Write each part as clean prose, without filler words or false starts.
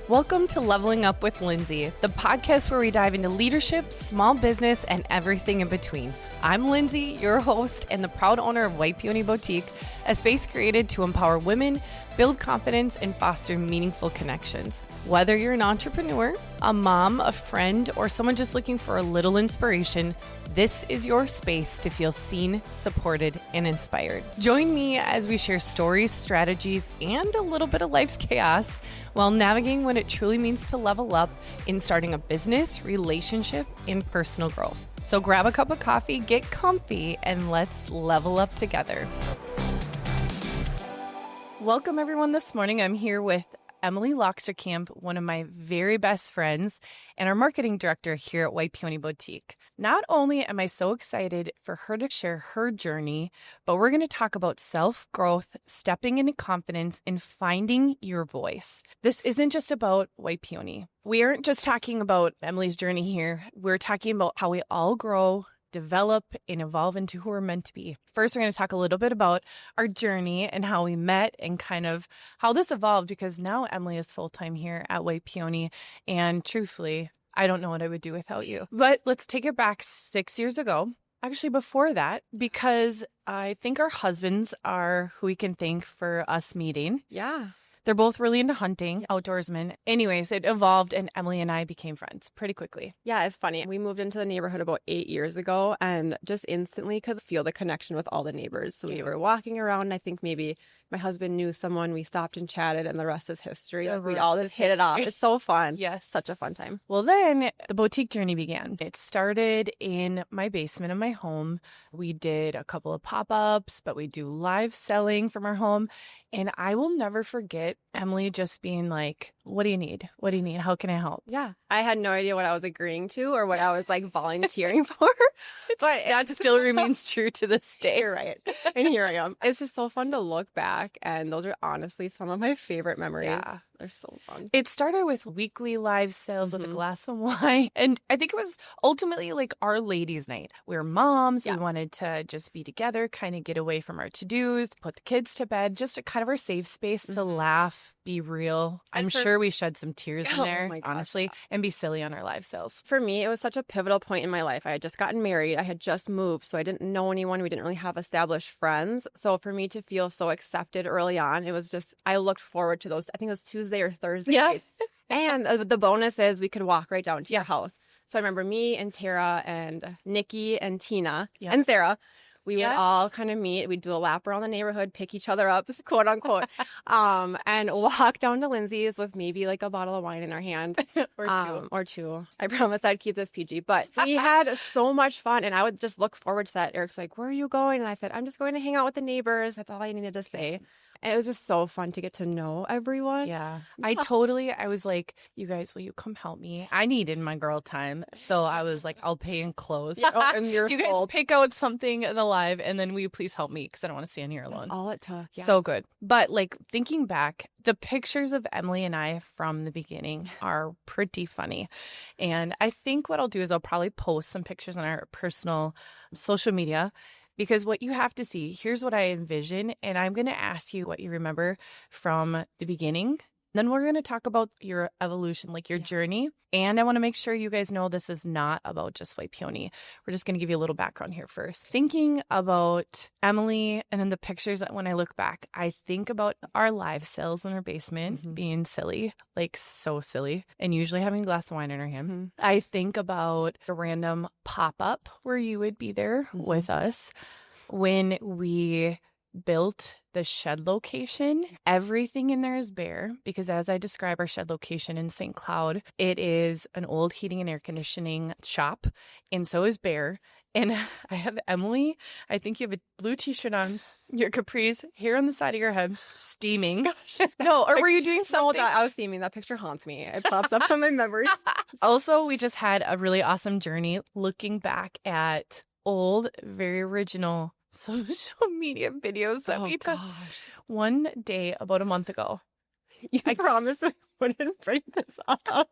Welcome to Leveling Up with Lindsay, the podcast where we dive into leadership, small business, and everything in between. I'm Lindsay, your host and the proud owner of White Peony Boutique, a space created to empower women, build confidence, and foster meaningful connections. Whether you're an entrepreneur, a mom, a friend, or someone just looking for a little inspiration, this is your space to feel seen, supported, and inspired. Join me as we share stories, strategies, and a little bit of life's chaos while navigating what it truly means to level up in starting a business, relationship, and personal growth. So grab a cup of coffee, get comfy, and let's level up together. Welcome everyone this morning. I'm here with Emily Loxtercamp, one of my very best friends and our marketing director here at White Peony Boutique. Not only am I so excited for her to share her journey, but we're going to talk about self-growth, stepping into confidence, and finding your voice. This isn't just about White Peony. We aren't just talking about Emily's journey here. We're talking about how we all grow, develop, and evolve into who we're meant to be. First, we're going to talk a little bit about our journey and how we met and kind of how this evolved, because now Emily is full-time here at White Peony, and truthfully, I don't know what I would do without you. But let's take it back 6 years ago. Actually, before that, because I think our husbands are who we can thank for us meeting. Yeah. They're both really into hunting, outdoorsmen. Anyways, it evolved and Emily and I became friends pretty quickly. Yeah, it's funny. We moved into the neighborhood about 8 years ago and just instantly could feel the connection with all the neighbors. So we were walking around. I think maybe my husband knew someone. We stopped and chatted, and the rest is history. We all just hit it off. It's so fun. Yes. Such a fun time. Well, then the boutique journey began. It started in my basement of my home. We did a couple of pop-ups, but we do live selling from our home. And I will never forget Emily just being like, what do you need? What do you need? How can I help? Yeah. I had no idea what I was agreeing to or what I was like volunteering for. But that still remains true to this day. You're right. And here I am. It's just so fun to look back. And those are honestly some of my favorite memories. Yeah. They're so fun. It started with weekly live sales with a glass of wine. And I think it was ultimately like our ladies' night. We were moms. Yeah. We wanted to just be together, kind of get away from our to-dos, put the kids to bed, just a kind of our safe space to laugh, be real. I'm sure we shed some tears in there, my gosh, honestly, and be silly on our live sales. For me, it was such a pivotal point in my life. I had just gotten married. I had just moved, so I didn't know anyone. We didn't really have established friends. So for me to feel so accepted early on, it was just, I looked forward to those. I think it was Tuesday or Thursday. Yeah. And the bonus is we could walk right down to your house. So I remember me and Tara and Nikki and Tina and Sarah. We would all kind of meet. We'd do a lap around the neighborhood, pick each other up, quote unquote, and walk down to Lindsay's with maybe like a bottle of wine in our hand. Or two. I promise I'd keep this PG. But we had so much fun, and I would just look forward to that. Eric's like, where are you going? And I said, I'm just going to hang out with the neighbors. That's all I needed to say. And it was just so fun to get to know everyone. Yeah. I was like, you guys, will you come help me? I needed my girl time. So I was like, I'll pay in clothes. And you guys pick out something in the live, and then will you please help me? Because I don't want to stand here alone. That's all it took. Yeah. So good. But like thinking back, the pictures of Emily and I from the beginning are pretty funny. And I think what I'll do is I'll probably post some pictures on our personal social media. Because what you have to see, here's what I envision, and I'm going to ask you what you remember from the beginning. Then we're going to talk about your evolution, like your journey. And I want to make sure you guys know this is not about just White Peony. We're just going to give you a little background here first. Thinking about Emily and in the pictures that when I look back, I think about our live sales in our basement being silly, like so silly, and usually having a glass of wine in our hand. I think about a random pop-up where you would be there with us when we built the shed location. Everything in there is bare because as I describe our shed location in St. Cloud, it is an old heating and air conditioning shop, and so is bare. And I have Emily, I think you have a blue t-shirt on, your capris, hair on the side of your head, steaming. No, or were you doing something? No, I was steaming. That picture haunts me. It pops up in my memory. Also, we just had a really awesome journey looking back at old, very original social media videos that we took one day about a month ago. I promise we wouldn't bring this up.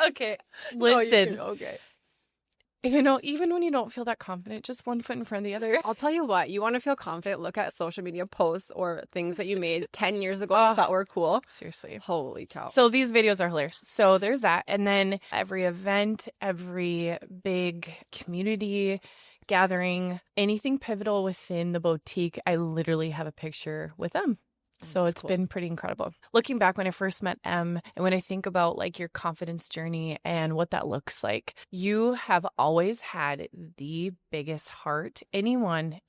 Okay, listen. Okay. Even when you don't feel that confident, just one foot in front of the other. I'll tell you what, you want to feel confident, look at social media posts or things that you made 10 years ago and thought were cool. Seriously. Holy cow. So these videos are hilarious. So there's that. And then every event, every big community gathering, anything pivotal within the boutique, I literally have a picture with them. So it's been pretty incredible. Looking back when I first met Em, and when I think about like your confidence journey and what that looks like, you have always had the biggest heart. Anyone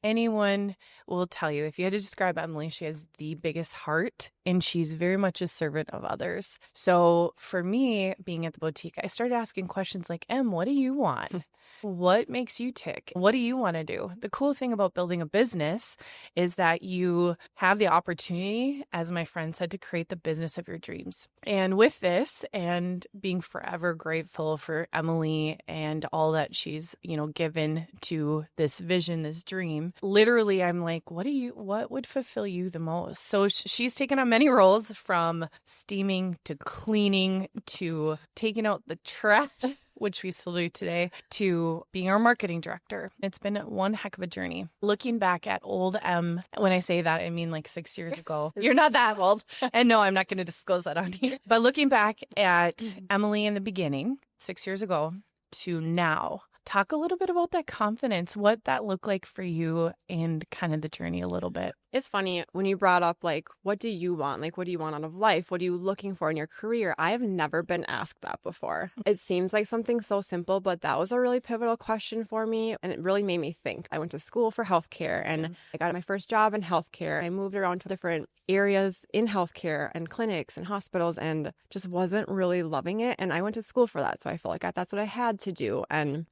will tell you, if you had to describe Emily, she has the biggest heart and she's very much a servant of others. So for me, being at the boutique, I started asking questions like, Em, what do you want? What makes you tick? What do you want to do? The cool thing about building a business is that you have the opportunity, as my friend said, to create the business of your dreams. And with this, and being forever grateful for Emily and all that she's, given to this vision, this dream, literally, I'm like, what would fulfill you the most? So she's taken on many roles, from steaming to cleaning to taking out the trash, which we still do today, to being our marketing director. It's been one heck of a journey. Looking back at old Em, when I say that, I mean like 6 years ago. You're not that old. And no, I'm not going to disclose that on here. But looking back at Emily in the beginning, 6 years ago, to now, talk a little bit about that confidence, what that looked like for you and kind of the journey a little bit. It's funny when you brought up, like, what do you want? Like, what do you want out of life? What are you looking for in your career? I have never been asked that before. It seems like something so simple, but that was a really pivotal question for me. And it really made me think. I went to school for healthcare and I got my first job in healthcare. I moved around to different areas in healthcare and clinics and hospitals and just wasn't really loving it. And I went to school for that. So I felt like that's what I had to do. And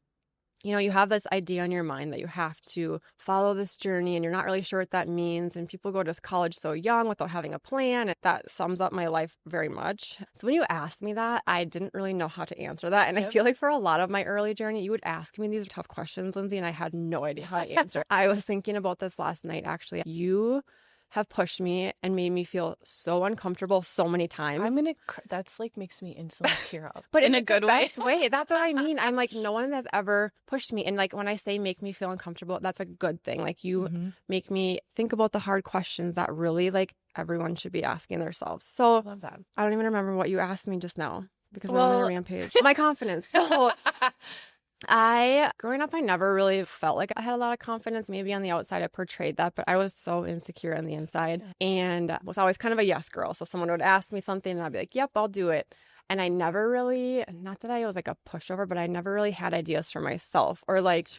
you have this idea in your mind that you have to follow this journey and you're not really sure what that means. And people go to college so young without having a plan. That sums up my life very much. So when you asked me that, I didn't really know how to answer that. And I feel like for a lot of my early journey, you would ask me these tough questions, Lindsay, and I had no idea how to answer. I was thinking about this last night, actually. You have pushed me and made me feel so uncomfortable so many times. That's like makes me instantly tear up. But in a good way. That's what I mean. I'm like, no one has ever pushed me. And like when I say make me feel uncomfortable, that's a good thing. Like you make me think about the hard questions that really like everyone should be asking themselves. So I love that. I don't even remember what you asked me just now because now I'm on a rampage. My confidence. So growing up, I never really felt like I had a lot of confidence. Maybe on the outside I portrayed that, but I was so insecure on the inside and was always kind of a yes girl. So someone would ask me something and I'd be like, yep, I'll do it. And I never really, not that I was like a pushover, but I never really had ideas for myself or like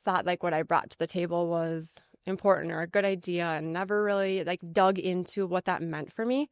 thought like what I brought to the table was important or a good idea and never really like dug into what that meant for me.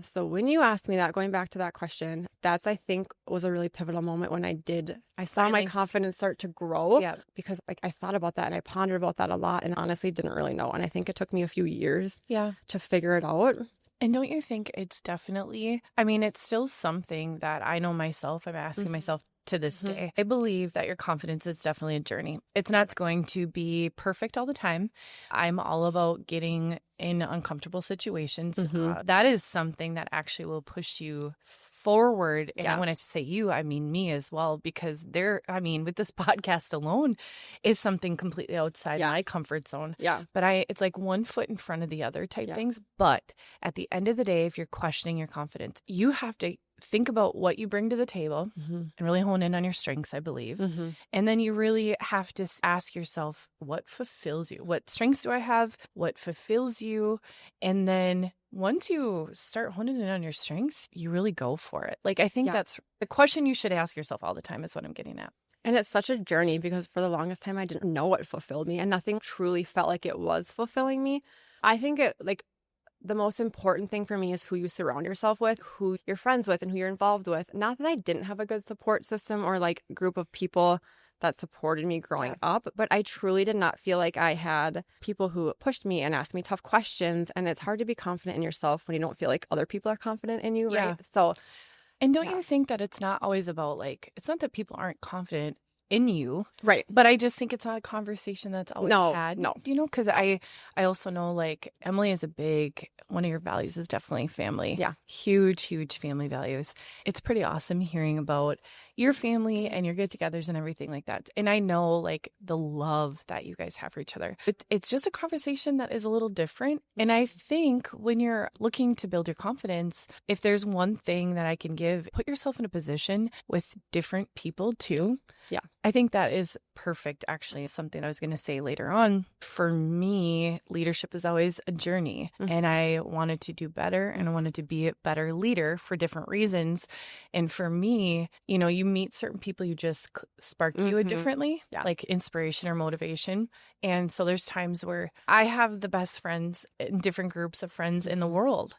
So when you asked me that, going back to that question, that's I think was a really pivotal moment when I saw my confidence start to grow because like I thought about that and I pondered about that a lot and honestly didn't really know. And I think it took me a few years to figure it out. And don't you think it's definitely, it's still something that I know myself, I'm asking myself to this day. I believe that your confidence is definitely a journey. It's not going to be perfect all the time. I'm all about getting in uncomfortable situations. That is something that actually will push you forward. And when I say you, I mean me as well, because with this podcast alone is something completely outside my comfort zone. But it's like one foot in front of the other type things. But at the end of the day, if you're questioning your confidence, you have to think about what you bring to the table and really hone in on your strengths, I believe. And then you really have to ask yourself, what fulfills you? What strengths do I have? What fulfills you? And then once you start honing in on your strengths, you really go for it. Like, I think that's the question you should ask yourself all the time is what I'm getting at. And it's such a journey because for the longest time, I didn't know what fulfilled me and nothing truly felt like it was fulfilling me. I think the most important thing for me is who you surround yourself with, who you're friends with and who you're involved with. Not that I didn't have a good support system or like group of people that supported me growing up, but I truly did not feel like I had people who pushed me and asked me tough questions. And it's hard to be confident in yourself when you don't feel like other people are confident in you, right? So, and don't you think that it's not always about like, it's not that people aren't confident in you. Right. But I just think it's not a conversation that's always had. No. You know, because I also know like Emily is one of your values is definitely family. Yeah. Huge, huge family values. It's pretty awesome hearing about your family and your get-togethers and everything like that. And I know like the love that you guys have for each other. It's just a conversation that is a little different. And I think when you're looking to build your confidence, if there's one thing that I can give, put yourself in a position with different people too. Yeah. I think that is perfect. Actually, something I was going to say later on. For me, leadership is always a journey, and I wanted to do better, and I wanted to be a better leader for different reasons. And for me, you know, you meet certain people, you just spark you differently, like inspiration or motivation. And so there's times where I have the best friends in different groups of friends in the world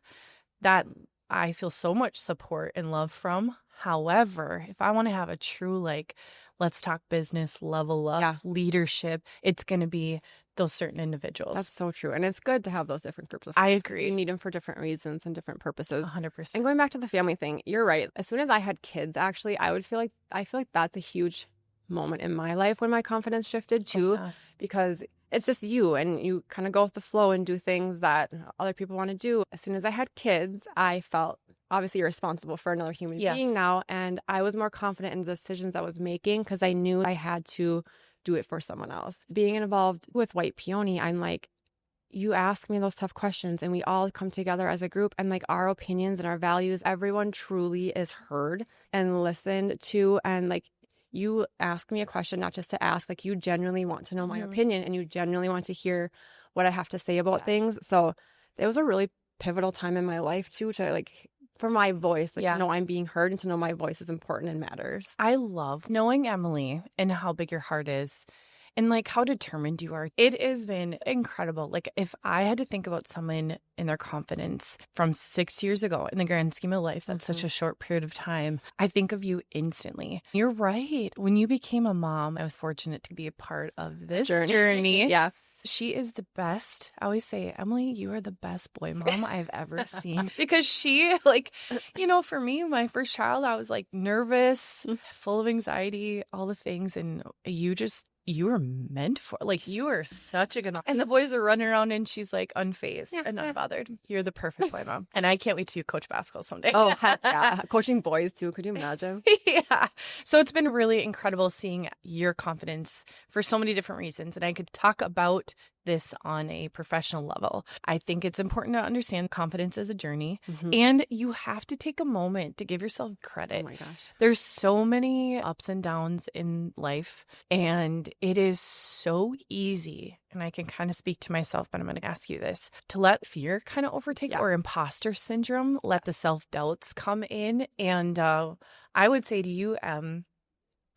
that I feel so much support and love from. However, if I want to have a true, like, let's talk business, level up, leadership, it's going to be those certain individuals. That's so true. And it's good to have those different groups of friends. I agree. You need them for different reasons and different purposes. 100%. And going back to the family thing, you're right. As soon as I had kids, actually, I feel like that's a huge moment in my life when my confidence shifted too, because it's just you and you kind of go with the flow and do things that other people want to do. As soon as I had kids, I felt obviously you're responsible for another human being now. And I was more confident in the decisions I was making because I knew I had to do it for someone else. Being involved with White Peony, I'm like, you ask me those tough questions and we all come together as a group and like our opinions and our values, everyone truly is heard and listened to. And like, you ask me a question, not just to ask, like you genuinely want to know my opinion and you genuinely want to hear what I have to say about things. So it was a really pivotal time in my life too, to like, for my voice, like to know I'm being heard and to know my voice is important and matters. I love knowing Emily and how big your heart is and like how determined you are. It has been incredible. Like if I had to think about someone in their confidence from 6 years ago in the grand scheme of life, that's such a short period of time. I think of you instantly. You're right. When you became a mom, I was fortunate to be a part of this journey. Yeah. She is the best. I always say, Emily, you are the best boy mom I've ever seen. Because she, like, you know, for me, my first child, I was like nervous, full of anxiety, all the things. And you were meant for, like, you are such a good mom. And the boys are running around and she's like unfazed and unbothered. You're the perfect boy mom. And I can't wait to coach basketball someday. Oh, heck yeah. Coaching boys too. Could you imagine? Yeah. So it's been really incredible seeing your confidence for so many different reasons. And I could talk about this on a professional level. I think it's important to understand confidence as a journey and you have to take a moment to give yourself credit. Oh my gosh. There's so many ups and downs in life and it is so easy, and I can kind of speak to myself, but I'm going to ask you this, to let fear kind of overtake or imposter syndrome, let the self-doubts come in. And I would say to you,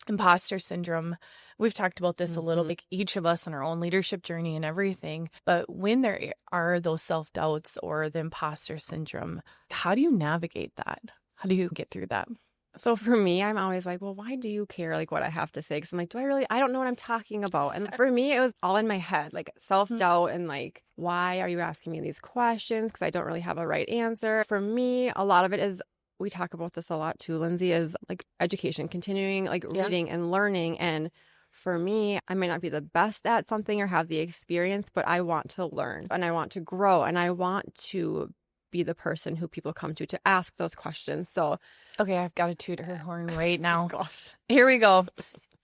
imposter syndrome, we've talked about this a little bit, each of us on our own leadership journey and everything. But when there are those self-doubts or the imposter syndrome, how do you navigate that? How do you get through that? So for me, I'm always like, well, why do you care like what I have to say? Because I'm like, I don't know what I'm talking about. And for me, it was all in my head, like self-doubt and like, why are you asking me these questions? Because I don't really have a right answer. For me, a lot of it is, we talk about this a lot too, Lindsay, is like education, continuing like reading and learning. And for me, I may not be the best at something or have the experience, but I want to learn and I want to grow and I want to be the person who people come to ask those questions. So, okay, I've got to toot her horn right now. Gosh. Here we go.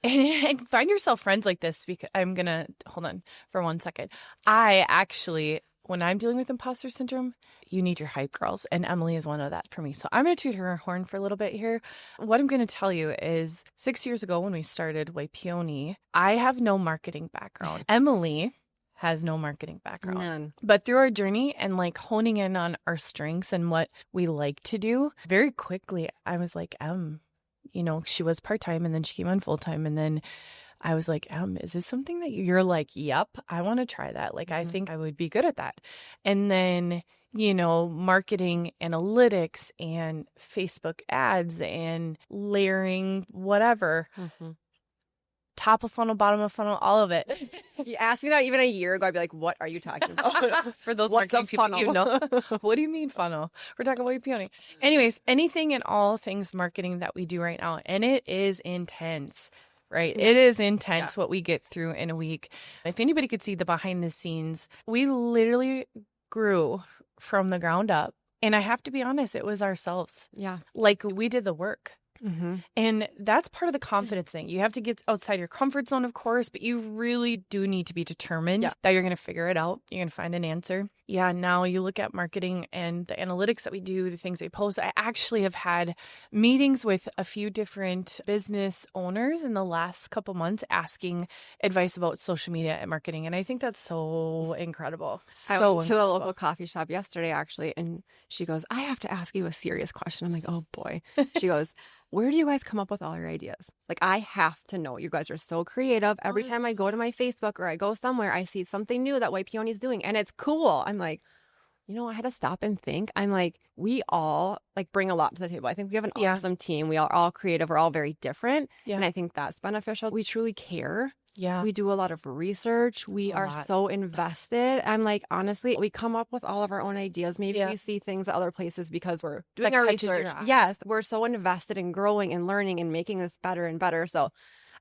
And find yourself friends like this, because I'm going to hold on for 1 second. I actually, when I'm dealing with imposter syndrome, you need your hype girls. And Emily is one of that for me. So I'm going to toot her horn for a little bit here. What I'm going to tell you is 6 years ago when we started White Peony, I have no marketing background. Emily has no marketing background. None. But through our journey and like honing in on our strengths and what we like to do, very quickly, I was like, you know, she was part-time and then she came on full-time. And then I was like, is this something that you're like, yep, I want to try that. Like, I think I would be good at that. And then, you know, marketing analytics and Facebook ads and layering, whatever. Top of funnel, bottom of funnel, all of it. You asked me that even a year ago, I'd be like, what are you talking about? For those What's marketing a people, funnel? you know. What do you mean funnel? We're talking about Peony. Anyways, anything and all things marketing that we do right now, and it is intense. right? It is intense what we get through in a week. If anybody could see the behind the scenes, we literally grew from the ground up. And I have to be honest, it was ourselves. Yeah. Like we did the work. Mm-hmm. And that's part of the confidence thing. You have to get outside your comfort zone, of course, but you really do need to be determined that you're going to figure it out. You're going to find an answer. Yeah, now you look at marketing and the analytics that we do, the things we post. I actually have had meetings with a few different business owners in the last couple months asking advice about social media and marketing. And I think that's so incredible. I went to the local coffee shop yesterday, actually, and she goes, I have to ask you a serious question. I'm like, oh boy. She goes, where do you guys come up with all your ideas? Like, I have to know. You guys are so creative. Every time I go to my Facebook or I go somewhere, I see something new that White Peony's doing, and it's cool. I'm like, I had to stop and think. I'm like, we all like bring a lot to the table. I think we have an awesome team. We are all creative. We're all very different. Yeah. And I think that's beneficial. We truly care. Yeah. We do a lot of research. We are so invested. I'm like, honestly, we come up with all of our own ideas. Maybe we see things at other places because we're doing our research. Yes. We're so invested in growing and learning and making this better and better. So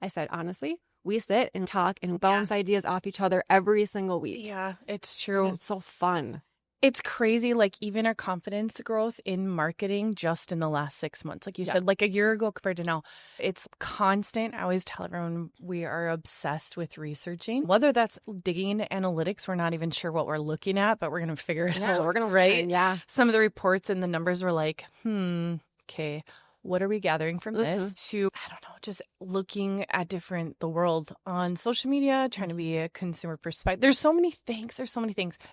I said, honestly, we sit and talk and bounce ideas off each other every single week. Yeah, it's true. And it's so fun. It's crazy, like even our confidence growth in marketing just in the last 6 months. Like you said, like a year ago compared to now, it's constant. I always tell everyone we are obsessed with researching, whether that's digging into analytics. We're not even sure what we're looking at, but we're going to figure it out. We're going to write. Yeah. Some of the reports and the numbers were like, okay, what are we gathering from this? To, I don't know, just looking at the world on social media, trying to be a consumer perspective. There's so many things.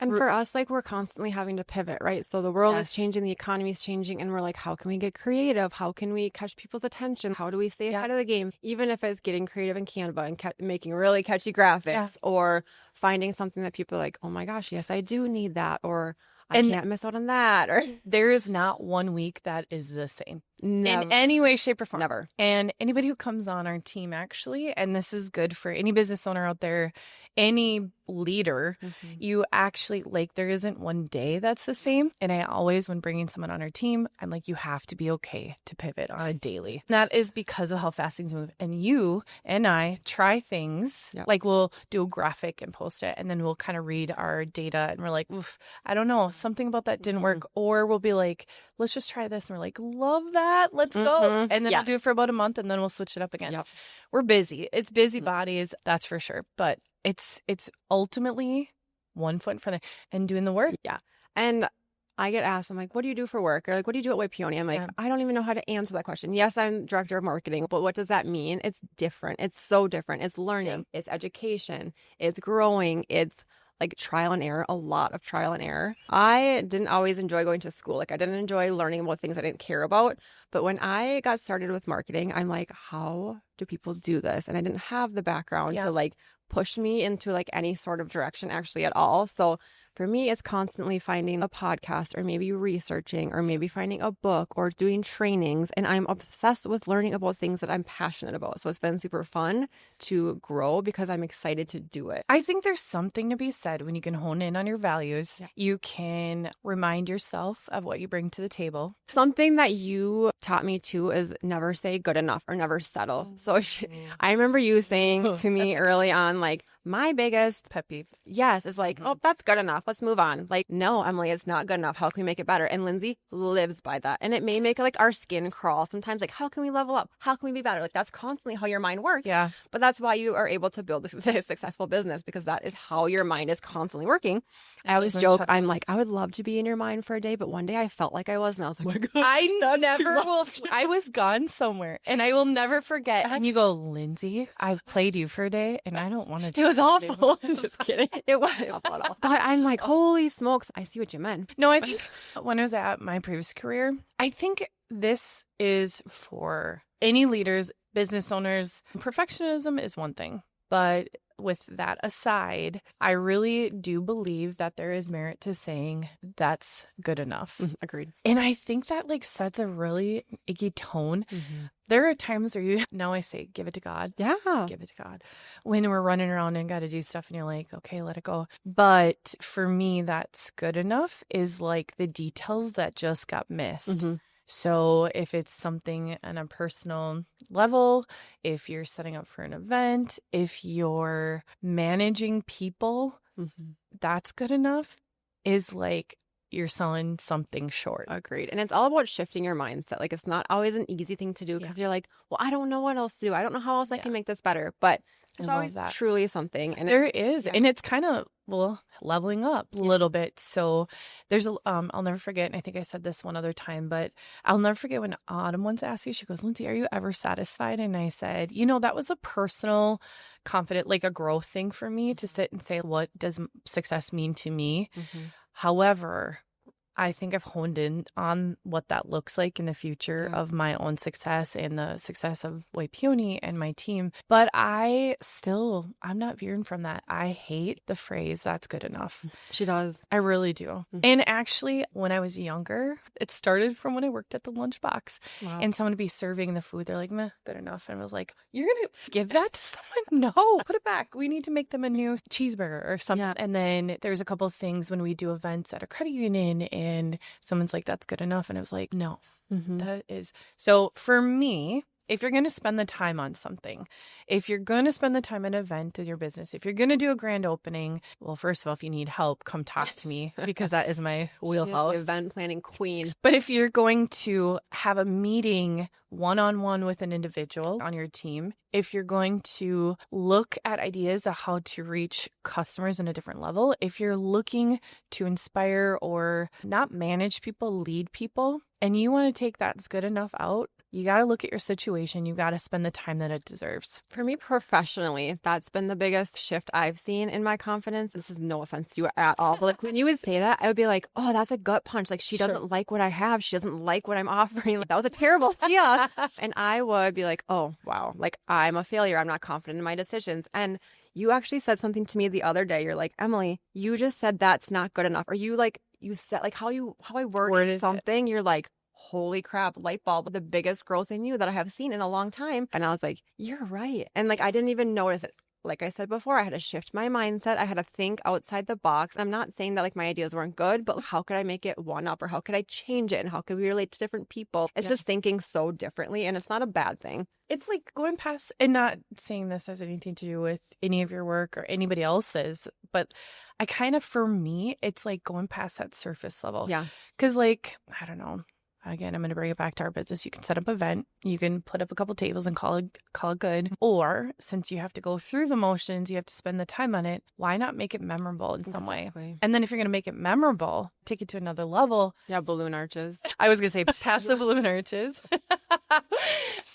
And for us, like, we're constantly having to pivot, right? So the world is changing, the economy is changing, and we're like, how can we get creative? How can we catch people's attention? How do we stay ahead of the game? Even if it's getting creative in Canva and making really catchy graphics or finding something that people are like, oh my gosh, yes, I do need that. Or I can't miss out on that. Or there is not one week that is the same. Never. In any way, shape, or form. Never. And anybody who comes on our team, actually, and this is good for any business owner out there, any leader, you actually, like, there isn't one day that's the same. And I always, when bringing someone on our team, I'm like, you have to be okay to pivot on a daily. And that is because of how fast things move. And you and I try things, like we'll do a graphic and post it, and then we'll kind of read our data and we're like, oof, I don't know, something about that didn't work. Or we'll be like, let's just try this. And we're like, love that. Let's go. And then we'll do it for about a month and then we'll switch it up again. We're busy. It's busy bodies, that's for sure. But it's ultimately one foot in front of and doing the work. Yeah. And I get asked, I'm like, what do you do for work? Or like, what do you do at White Peony? I'm like, I don't even know how to answer that question. Yes, I'm director of marketing, but what does that mean? It's different. It's so different. It's learning. It's education. It's growing. It's like trial and error, a lot of trial and error. I didn't always enjoy going to school. Like, I didn't enjoy learning about things I didn't care about. But when I got started with marketing, I'm like, how do people do this? And I didn't have the background to like push me into like any sort of direction actually at all. So for me, it's constantly finding a podcast or maybe researching or maybe finding a book or doing trainings. And I'm obsessed with learning about things that I'm passionate about. So it's been super fun to grow because I'm excited to do it. I think there's something to be said when you can hone in on your values. You can remind yourself of what you bring to the table. Something that you taught me too is never say good enough or never settle. So I remember you saying to me early on, like, my biggest pet peeve, is like, oh, that's good enough. Let's move on. Like, no, Emily, it's not good enough. How can we make it better? And Lindsay lives by that. And it may make like our skin crawl sometimes. Like, how can we level up? How can we be better? Like, that's constantly how your mind works. Yeah. But that's why you are able to build a successful business, because that is how your mind is constantly working. I always joke, I'm like, I would love to be in your mind for a day, but one day I felt like I was, and I was like, oh my God, I never will. I was gone somewhere, and I will never forget. And you go, Lindsay, I've played you for a day, and I don't want to do it. It was awful. I'm just kidding. It was awful at all. But I'm like, holy smokes, I see what you meant. No, I think when I was at my previous career, I think this is for any leaders, business owners. Perfectionism is one thing, but with that aside, I really do believe that there is merit to saying that's good enough. Agreed. And I think that like sets a really icky tone. There are times where now I say, give it to God. Yeah. Give it to God. When we're running around and got to do stuff and you're like, okay, let it go. But for me, that's good enough is like the details that just got missed. So if it's something on a personal level, if you're setting up for an event, if you're managing people, that's good enough, is like you're selling something short. Agreed. And it's all about shifting your mindset. Like, it's not always an easy thing to do because you're like, well, I don't know what else to do. I don't know how else I can make this better. But there's always truly something. And there is. And it's kind of, leveling up a little bit. So there's I'll never forget, and I think I said this one other time, but I'll never forget when Autumn once asked me, she goes, Lindsay, are you ever satisfied? And I said, that was a personal, confident, like a growth thing for me to sit and say, what does success mean to me? However, I think I've honed in on what that looks like in the future of my own success and the success of Waipioni and my team. But I'm not veering from that. I hate the phrase, that's good enough. She does. I really do. And actually, when I was younger, it started from when I worked at the lunchbox. Wow. And someone would be serving the food. They're like, meh, good enough. And I was like, you're going to give that to someone? No, put it back. We need to make them a new cheeseburger or something. Yeah. And then there's a couple of things when we do events at a credit union and someone's like, that's good enough. And I was like, no, that is. So for me, if you're going to spend the time on something, if you're going to spend the time at an event in your business, if you're going to do a grand opening, well, first of all, if you need help, come talk to me because that is my wheelhouse. She is the event planning queen. But if you're going to have a meeting one-on-one with an individual on your team, if you're going to look at ideas of how to reach customers in a different level, if you're looking to inspire or not manage people, lead people, and you want to take that's good enough out, you got to look at your situation. You got to spend the time that it deserves. For me professionally, that's been the biggest shift I've seen in my confidence. This is no offense to you at all. But like when you would say that, I would be like, oh, that's a gut punch. Like she doesn't like what I have. She doesn't like what I'm offering. Like, that was a terrible idea. And I would be like, oh, wow. Like I'm a failure. I'm not confident in my decisions. And you actually said something to me the other day. You're like, Emily, you just said that's not good enough. Or you said like how I worded something. You're like, holy crap, light bulb, the biggest growth in you that I have seen in a long time. And I was like, you're right. And like, I didn't even notice it. Like I said before, I had to shift my mindset. I had to think outside the box. I'm not saying that like my ideas weren't good, but how could I make it one up, or how could I change it, and how could we relate to different people? It's just thinking so differently, and it's not a bad thing. It's like going past, and not saying this has anything to do with any of your work or anybody else's, but I kind of, for me, it's like going past that surface level. Yeah. Because like, I don't know. Again, I'm going to bring it back to our business. You can set up an event. You can put up a couple tables and call it good. Or since you have to go through the motions, you have to spend the time on it. Why not make it memorable in some way? And then if you're going to make it memorable, take it to another level. Yeah, balloon arches. I was going to say pass the balloon arches.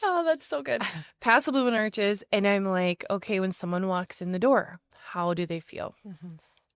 Oh, that's so good. Pass the balloon arches. And I'm like, okay, when someone walks in the door, how do they feel?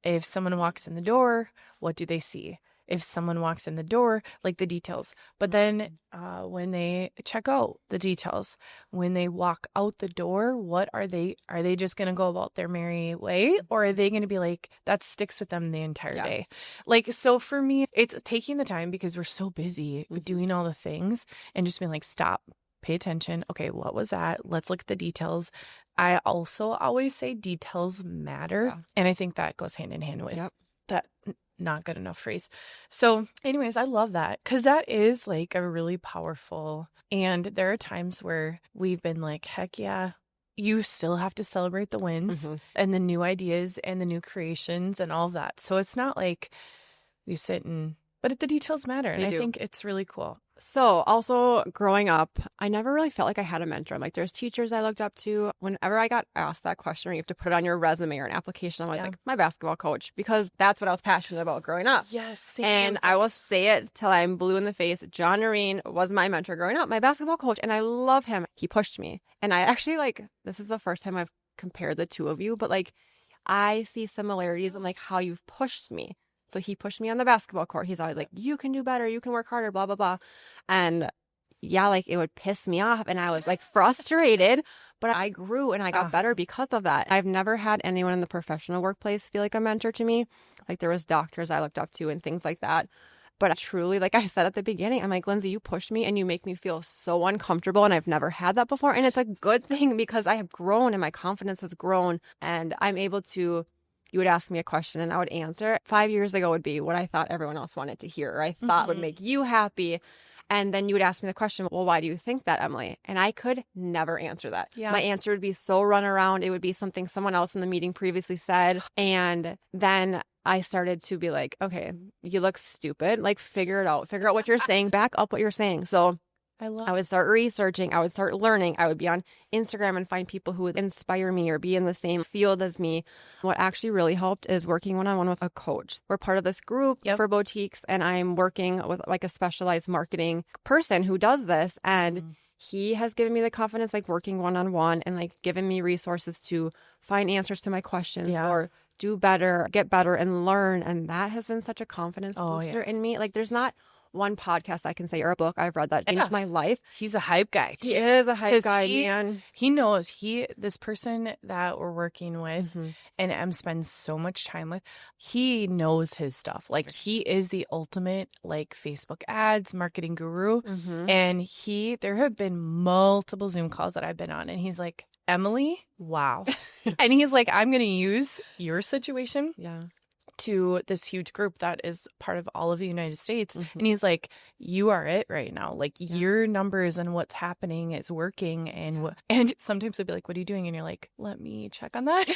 If someone walks in the door, what do they see? If someone walks in the door, like the details. But then when they check out, the details. When they walk out the door, what are they just going to go about their merry way? Or are they going to be like, that sticks with them the entire day? Like, so for me, it's taking the time because we're so busy doing all the things and just being like, stop, pay attention. Okay, what was that? Let's look at the details. I also always say details matter. Yeah. And I think that goes hand in hand with that not good enough phrase. So anyways, I love that because that is like a really powerful, and there are times where we've been like, heck yeah, you still have to celebrate the wins and the new ideas and the new creations and all of that. So it's not like we sit and, but the details matter. And I think it's really cool. So also growing up, I never really felt like I had a mentor. Like there's teachers I looked up to. Whenever I got asked that question, or you have to put it on your resume or an application, I was like, my basketball coach, because that's what I was passionate about growing up. Yes. And I will say it till I'm blue in the face. John Noreen was my mentor growing up, my basketball coach, and I love him. He pushed me. And I actually this is the first time I've compared the two of you, but like I see similarities in like how you've pushed me. So he pushed me on the basketball court. He's always like, you can do better. You can work harder, blah, blah, blah. And yeah, like it would piss me off. And I was like frustrated, but I grew and I got better because of that. I've never had anyone in the professional workplace feel like a mentor to me. Like there was doctors I looked up to and things like that. But truly, like I said at the beginning, I'm like, Lindsay, you push me and you make me feel so uncomfortable. And I've never had that before. And it's a good thing because I have grown and my confidence has grown and I'm able to. You would ask me a question and I would answer. 5 years ago would be what I thought everyone else wanted to hear, or I thought would make you happy. And then you would ask me the question, well, why do you think that, Emily? And I could never answer that. Yeah. My answer would be so run around. It would be something someone else in the meeting previously said. And then I started to be like, okay, you look stupid. Like, figure it out. Figure out what you're saying. Back up what you're saying. So I would start researching. I would start learning. I would be on Instagram and find people who would inspire me or be in the same field as me. What actually really helped is working one-on-one with a coach. We're part of this group for boutiques, and I'm working with like a specialized marketing person who does this. And he has given me the confidence, like working one-on-one and like giving me resources to find answers to my questions or do better, get better and learn. And that has been such a confidence booster in me. Like, there's not one podcast I can say or a book I've read that changed my life. He's a hype guy. He is a hype guy, man. He knows this person that we're working with and Em spends so much time with, he knows his stuff. Like, he is the ultimate like Facebook ads marketing guru. And there have been multiple Zoom calls that I've been on, and he's like, Emily, wow. And he's like, I'm going to use your situation to this huge group that is part of all of the United States. And he's like, you are it right now. Like, your numbers and what's happening is working. And sometimes they'll be like, what are you doing? And you're like, let me check on that.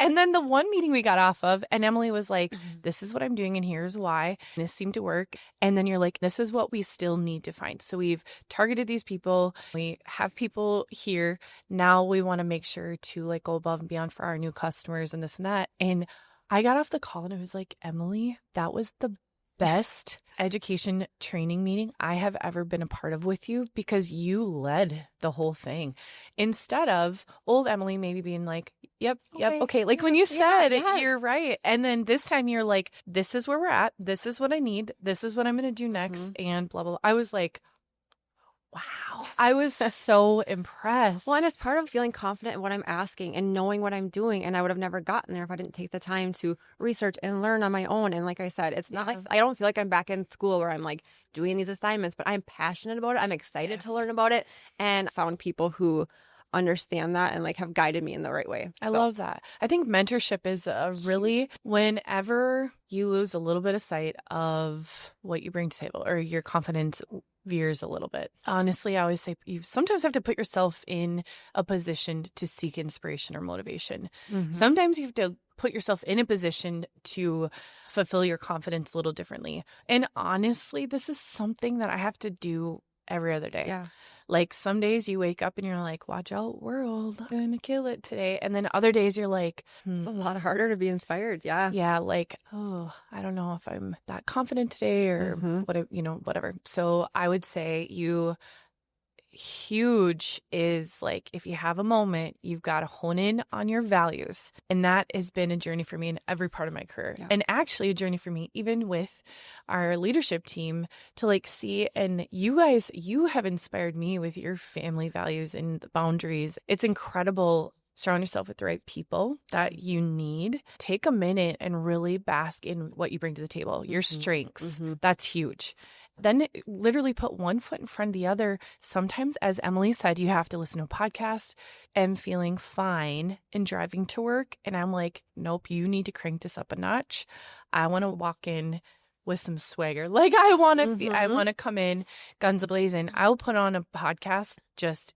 And then the one meeting we got off of, and Emily was like, this is what I'm doing and here's why. And this seemed to work. And then you're like, this is what we still need to find. So we've targeted these people. We have people here. Now we want to make sure to like go above and beyond for our new customers and this and that. And I got off the call and I was like, Emily, that was the best education training meeting I have ever been a part of with you, because you led the whole thing instead of old Emily maybe being like, yep, okay. Like when you said you're right. And then this time you're like, this is where we're at. This is what I need. This is what I'm going to do next. And blah, blah, blah. I was like, wow. I was so impressed. Well, and it's part of feeling confident in what I'm asking and knowing what I'm doing. And I would have never gotten there if I didn't take the time to research and learn on my own. And like I said, it's not like I don't feel like I'm back in school where I'm like doing these assignments, but I'm passionate about it. I'm excited to learn about it, and found people who understand that and like have guided me in the right way. I love that. I think mentorship is a really, whenever you lose a little bit of sight of what you bring to the table or your confidence veers a little bit. Honestly, I always say you sometimes have to put yourself in a position to seek inspiration or motivation. Sometimes you have to put yourself in a position to fulfill your confidence a little differently. And honestly, this is something that I have to do every other day. Yeah. Like some days you wake up and you're like, watch out world, I'm going to kill it today. And then other days you're like, it's a lot harder to be inspired. Yeah. Yeah. Like, oh, I don't know if I'm that confident today or whatever. So I would say huge is like, if you have a moment, you've got to hone in on your values. And that has been a journey for me in every part of my career. Yeah. And actually a journey for me, even with our leadership team, to like see, and you guys, you have inspired me with your family values and the boundaries. It's incredible. Surround yourself with the right people that you need. Take a minute and really bask in what you bring to the table, your strengths. That's huge. Then literally put one foot in front of the other. Sometimes, as Emily said, you have to listen to a podcast. And feeling fine and driving to work. And I'm like, nope, you need to crank this up a notch. I want to walk in with some swagger. Like I want to come in guns a-blazing. I'll put on a podcast just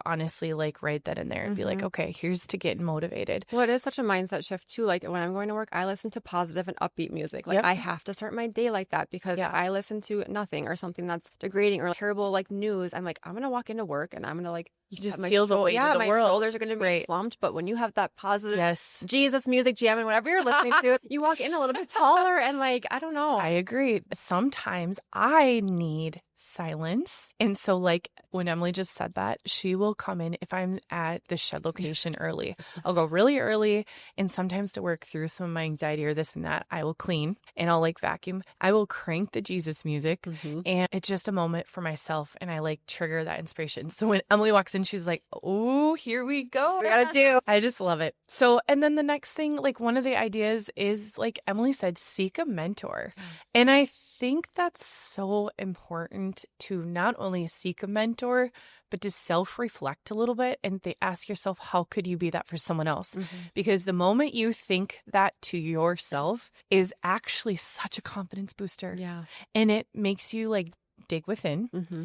honestly like right then and there and be like, okay, here's to getting motivated. Well, it is such a mindset shift too. Like when I'm going to work, I listen to positive and upbeat music. Like I have to start my day like that, because if I listen to nothing or something that's degrading or terrible like news, I'm like, I'm going to walk into work and I'm going to like, you just feel the weight of the my world. Shoulders are going to be slumped. But when you have that positive Jesus music jamming, whatever you're listening to, you walk in a little bit taller and like, I don't know. I agree. Sometimes I need silence. And so like when Emily just said that, she will come in if I'm at the shed location early. I'll go really early, and sometimes to work through some of my anxiety or this and that, I will clean and I'll like vacuum. I will crank the Jesus music and it's just a moment for myself, and I like trigger that inspiration. So when Emily walks in, she's like, oh, here we go. We gotta do. I just love it. So, and then the next thing, like one of the ideas is like Emily said, seek a mentor. And I think that's so important to not only seek a mentor, but to self-reflect a little bit and ask yourself, how could you be that for someone else? Because the moment you think that to yourself is actually such a confidence booster. Yeah. And it makes you like dig within. Mm-hmm.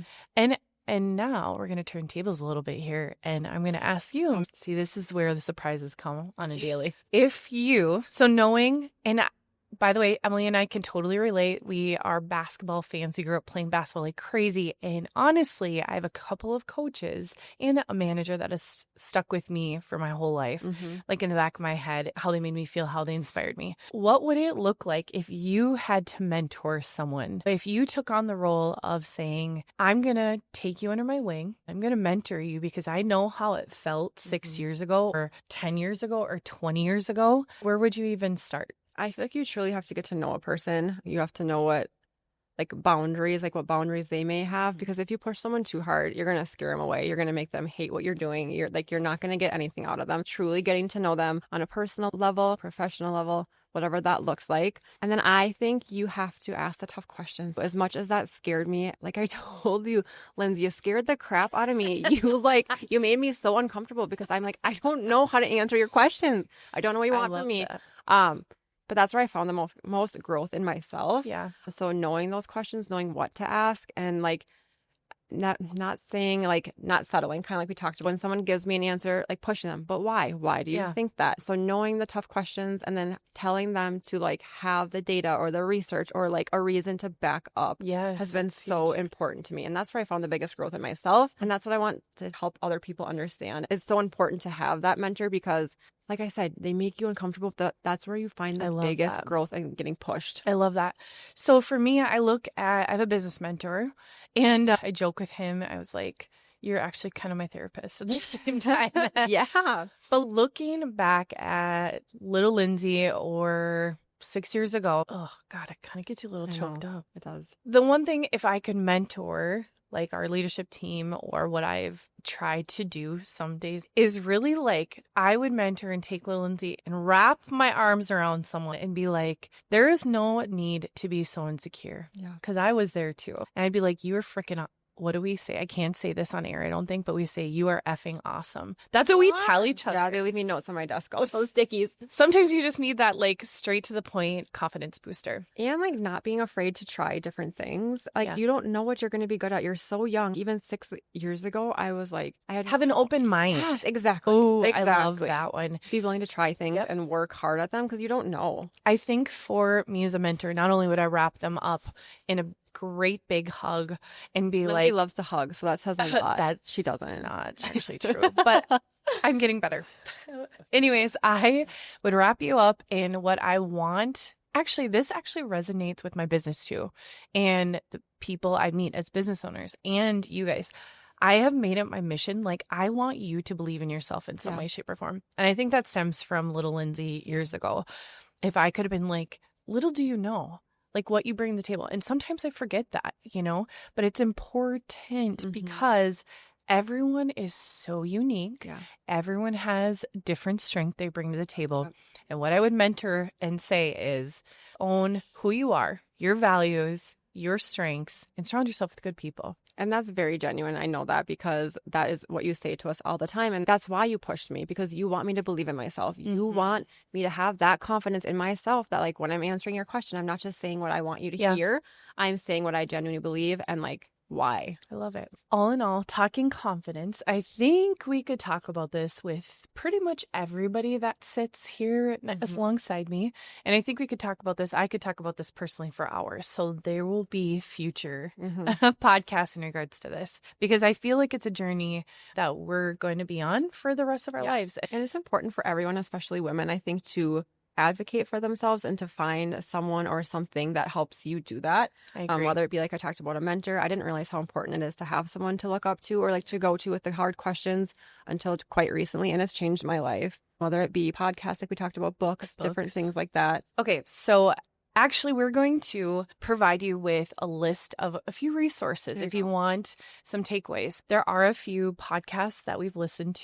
And now we're going to turn tables a little bit here, and I'm going to ask you, see, this is where the surprises come on a daily. So knowing, and by the way, Emily and I can totally relate. We are basketball fans. We grew up playing basketball like crazy. And honestly, I have a couple of coaches and a manager that has stuck with me for my whole life, like in the back of my head, how they made me feel, how they inspired me. What would it look like if you had to mentor someone? If you took on the role of saying, I'm going to take you under my wing. I'm going to mentor you because I know how it felt 6 years ago or 10 years ago or 20 years ago. Where would you even start? I feel like you truly have to get to know a person. You have to know what boundaries they may have, because if you push someone too hard, you're going to scare them away. You're going to make them hate what you're doing. You're not going to get anything out of them. Truly getting to know them on a personal level, professional level, whatever that looks like. And then I think you have to ask the tough questions. As much as that scared me, like I told you, Lindsay, you scared the crap out of me. You made me so uncomfortable because I'm like, I don't know how to answer your questions. I don't know what you want from me. But that's where I found the most growth in myself. Yeah. So knowing those questions, knowing what to ask, and not saying, not settling, kind of like we talked about. When someone gives me an answer, pushing them, but why? Why do you think that? So knowing the tough questions and then telling them to have the data or the research or a reason to back up has been so important to me. And that's where I found the biggest growth in myself. And that's what I want to help other people understand. It's so important to have that mentor because, like I said, they make you uncomfortable. That's where you find the biggest growth and getting pushed. I love that. So for me, I have a business mentor, and I joke with him. I was like, you're actually kind of my therapist at the same time. Yeah. But looking back at little Lindsay or 6 years ago, oh God, it kind of gets you a little choked up. It does. The one thing, if I could mentor our leadership team or what I've tried to do some days is really I would mentor and take little Lindsay and wrap my arms around someone and be like, there is no need to be so insecure. Yeah. Because I was there too. And I'd be like, you are freaking what do we say? I can't say this on air, I don't think, but we say, you are effing awesome. That's what we tell each other. Yeah, they leave me notes on my desk. Also, stickies. Sometimes you just need that straight to the point confidence booster. And not being afraid to try different things. You don't know what you're going to be good at. You're so young. Even 6 years ago, I was have an open mind. Yes, exactly. Oh, exactly. I love that one. Be willing to try things and work hard at them because you don't know. I think for me as a mentor, not only would I wrap them up in a great big hug and be Lindsay loves to hug, so that says a lot. That she doesn't. Not actually true, but I'm getting better. Anyways, I would wrap you up in what I want. Actually, this actually resonates with my business too, and the people I meet as business owners and you guys. I have made it my mission. I want you to believe in yourself in some way, shape, or form. And I think that stems from little Lindsay years ago. If I could have been little do you know, what you bring to the table. And sometimes I forget that, but it's important because everyone is so unique. Yeah. Everyone has different strength they bring to the table. Yep. And what I would mentor and say is own who you are, your values, your strengths, and surround yourself with good people. And that's very genuine. I know that because that is what you say to us all the time. And that's why you pushed me, because you want me to believe in myself. You want me to have that confidence in myself that when I'm answering your question, I'm not just saying what I want you to hear. I'm saying what I genuinely believe and why. I love it. All in all, talking confidence, I think we could talk about this with pretty much everybody that sits here alongside me. And I think we could talk about this. I could talk about this personally for hours. So there will be future podcasts in regards to this, because I feel like it's a journey that we're going to be on for the rest of our lives. And it's important for everyone, especially women, I think, to advocate for themselves and to find someone or something that helps you do that. I agree. Whether it be I talked about a mentor. I didn't realize how important it is to have someone to look up to or to go to with the hard questions until quite recently, and it's changed my life. Whether it be podcasts, we talked about, books, different things like that. Okay, so actually, we're going to provide you with a list of a few resources if you want some takeaways. There are a few podcasts that I've listened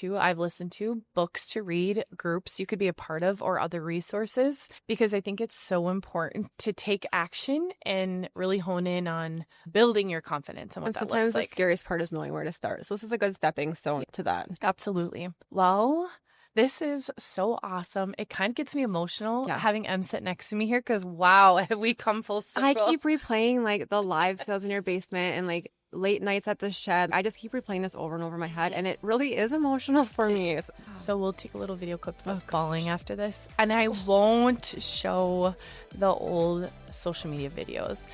to, books to read, groups you could be a part of, or other resources, because I think it's so important to take action and really hone in on building your confidence and what that looks like. Sometimes the scariest part is knowing where to start. So this is a good stepping stone to that. Absolutely. Well, This is so awesome. It kind of gets me emotional having Em sit next to me here because, wow, have we come full circle. I keep replaying like the live sales in your basement and like late nights at the shed. I just keep replaying this over and over in my head, and it really is emotional for me. So we'll take a little video clip of us bawling after this, and I won't show the old social media videos.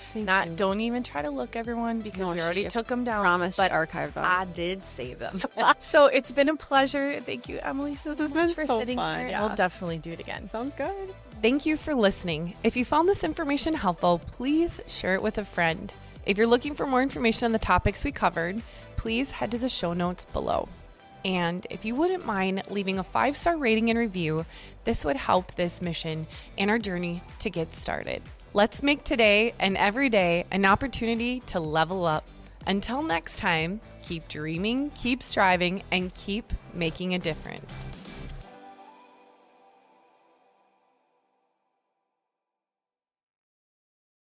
Don't even try to look, everyone, because we already took them down. Promise, but archived them. I did save them. So it's been a pleasure. Thank you, Emily, so much for sitting fun. here. We'll definitely do it again. Sounds good. Thank you for listening. If you found this information helpful, please share it with a friend. If you're looking for more information on the topics we covered, please head to the show notes below. And if you wouldn't mind leaving a 5-star rating and review, this would help this mission and our journey to get started. Let's make today and every day an opportunity to level up. Until next time, keep dreaming, keep striving, and keep making a difference.